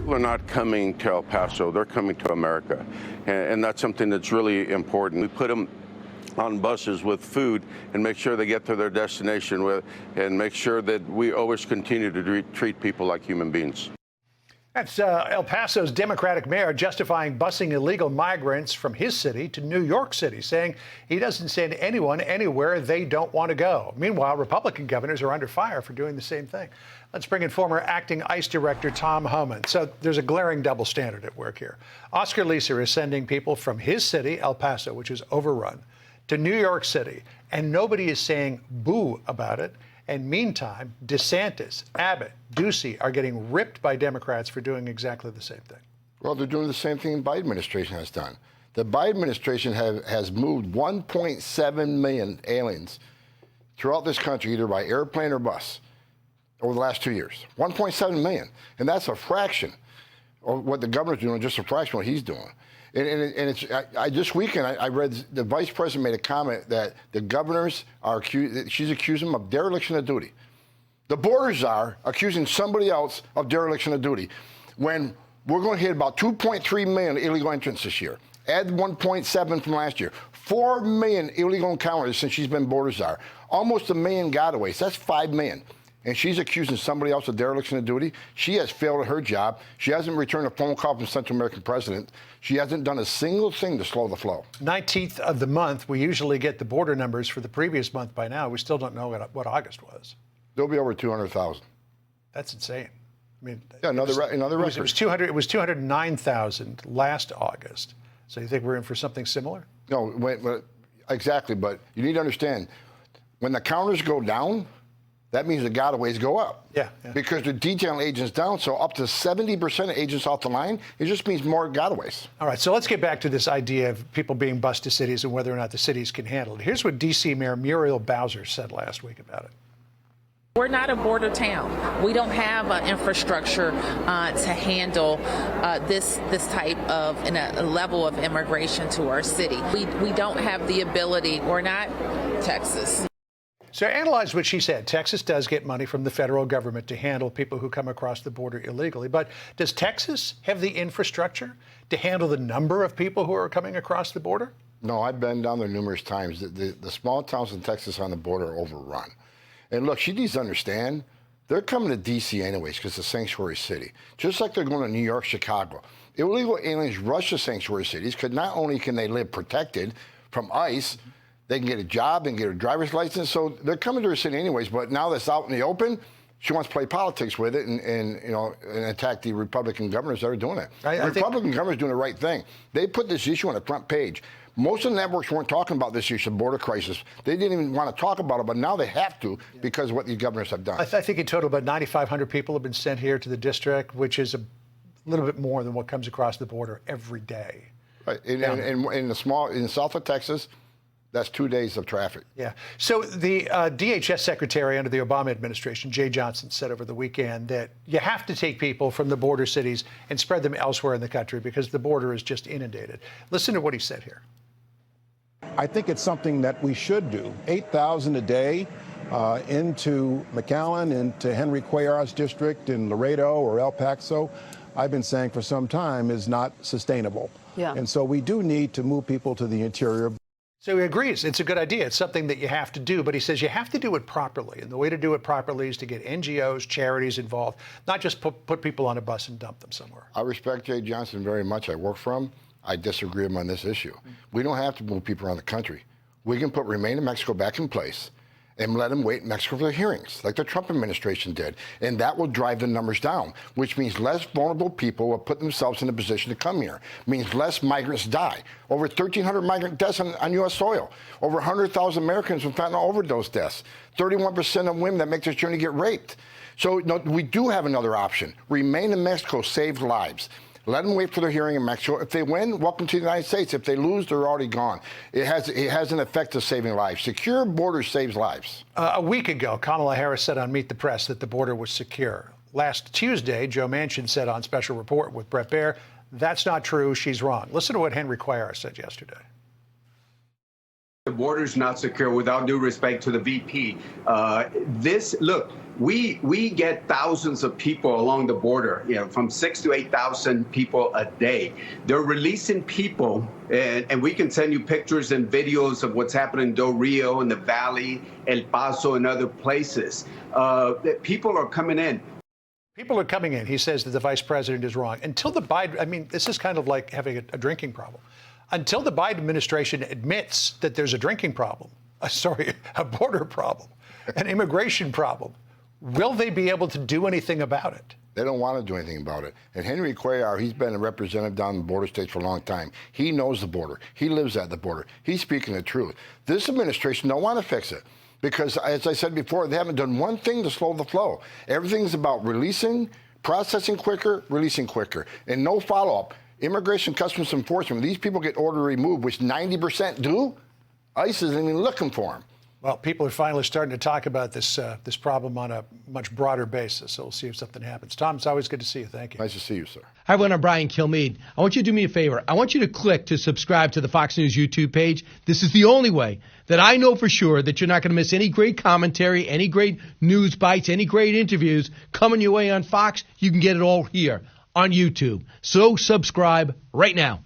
People are not coming to El Paso, they're coming to America. And that's something that's really important. We put them on buses with food and make sure they get to their destination with, and make sure that we always continue to treat people like human beings. That's El Paso's Democratic mayor justifying busing illegal migrants from his city to New York City, saying he doesn't send anyone anywhere they don't want to go. Meanwhile, Republican governors are under fire for doing the same thing. Let's bring in former acting ICE director Tom Homan. So there's a glaring double standard at work here. Oscar Leeser is sending people from his city, El Paso, which is overrun, to New York City, and nobody is saying boo about it. And meantime, DeSantis, Abbott, Ducey are getting ripped by Democrats for doing exactly the same thing. Well, they're doing the same thing the Biden administration has done. The Biden administration has moved 1.7 million aliens throughout this country, either by airplane or bus, over the last 2 years. 1.7 million. And that's a fraction of what the governor's doing, just a fraction of what he's doing. And this weekend, I read the vice president made a comment that the governors are she's accusing them of dereliction of duty. The border czar accusing somebody else of dereliction of duty, when we're going to hit about 2.3 million illegal entrants this year. Add 1.7 from last year. 4 million illegal encounters since she's been border czar. Almost a million gotaways. That's 5 million. And she's accusing somebody else of dereliction of duty. She has failed at her job. She hasn't returned a phone call from Central American president. She hasn't done a single thing to slow the flow. 19th of the month, we usually get the border numbers for the previous month by now. We still don't know what August was. There'll be over 200,000. That's insane. I mean, yeah, another record. It was 209,000 last August. So you think we're in for something similar? No, exactly. But you need to understand, when the counters go down, that means the gotaways go up. Yeah. Because the detailing agents down, so up to 70% of agents off the line, it just means more gotaways. All right, so let's get back to this idea of people being bused to cities and whether or not the cities can handle it. Here's what D.C. Mayor Muriel Bowser said last week about it. We're not a border town. We don't have an infrastructure to handle this type of a level of immigration to our city. We don't have the ability. We're not Texas. So analyze what she said. Texas does get money from the federal government to handle people who come across the border illegally. But does Texas have the infrastructure to handle the number of people who are coming across the border? No, I've been down there numerous times. The small towns in Texas on the border are overrun. And look, she needs to understand, they're coming to D.C. anyways because it's a sanctuary city. Just like they're going to New York, Chicago. Illegal aliens rush to sanctuary cities because not only can they live protected from ICE, they can get a job and get a driver's license. So they're coming to her city anyways, but now that's out in the open, she wants to play politics with it and attack the Republican governors that are doing it. The Republican governors are doing the right thing. They put this issue on the front page. Most of the networks weren't talking about this issue, border crisis. They didn't even want to talk about it, but now they have to because of what these governors have done. I think in total about 9,500 people have been sent here to the district, which is a little bit more than what comes across the border every day. Right, in south of Texas, that's 2 days of traffic. Yeah. So the DHS secretary under the Obama administration, Jay Johnson, said over the weekend that you have to take people from the border cities and spread them elsewhere in the country because the border is just inundated. Listen to what he said here. I think it's something that we should do. 8,000 a day into McAllen, into Henry Cuellar's district in Laredo or El Paso, I've been saying for some time is not sustainable. Yeah. And so we do need to move people to the interior. So he agrees. It's a good idea. It's something that you have to do. But he says you have to do it properly. And the way to do it properly is to get NGOs, charities involved, not just put people on a bus and dump them somewhere. I respect Jay Johnson very much. I work for him. I disagree with him on this issue. We don't have to move people around the country. We can put Remain in Mexico back in place and let them wait in Mexico for their hearings, like the Trump administration did. And that will drive the numbers down, which means less vulnerable people will put themselves in a position to come here. It means less migrants die. Over 1,300 migrant deaths on U.S. soil. Over 100,000 Americans with fentanyl overdose deaths. 31% of women that make this journey get raped. So we do have another option. Remain in Mexico saves lives. Let them wait for their hearing in Mexico. If they win, welcome to the United States. If they lose, they're already gone. It has an effect of saving lives. Secure borders saves lives. A week ago, Kamala Harris said on Meet the Press that the border was secure. Last Tuesday, Joe Manchin said on Special Report with Bret Baier, that's not true, she's wrong. Listen to what Henry Cuellar said yesterday. The border's not secure, without due respect to the VP. Look, We get thousands of people along the border, from 6,000 to 8,000 people a day. They're releasing people, and we can send you pictures and videos of what's happening in Del Rio, in the Valley, El Paso, and other places. People are coming in. People are coming in. He says that the vice president is wrong. Until the Biden, I mean, this is kind of like having a drinking problem. Until the Biden administration admits that there's a drinking problem, a border problem, an immigration problem, will they be able to do anything about it? They don't want to do anything about it. And Henry Cuellar, he's been a representative down in the border states for a long time. He knows the border. He lives at the border. He's speaking the truth. This administration don't want to fix it. Because, as I said before, they haven't done one thing to slow the flow. Everything's about releasing, processing quicker, releasing quicker, and no follow-up. Immigration Customs Enforcement, these people get order removed, which 90% do. ICE isn't even looking for them. Well, people are finally starting to talk about this problem on a much broader basis, so we'll see if something happens. Tom, it's always good to see you. Thank you. Nice to see you, sir. Hi, everyone. I'm Brian Kilmeade. I want you to do me a favor. I want you to click to subscribe to the Fox News YouTube page. This is the only way that I know for sure that you're not going to miss any great commentary, any great news bites, any great interviews coming your way on Fox. You can get it all here on YouTube. So subscribe right now.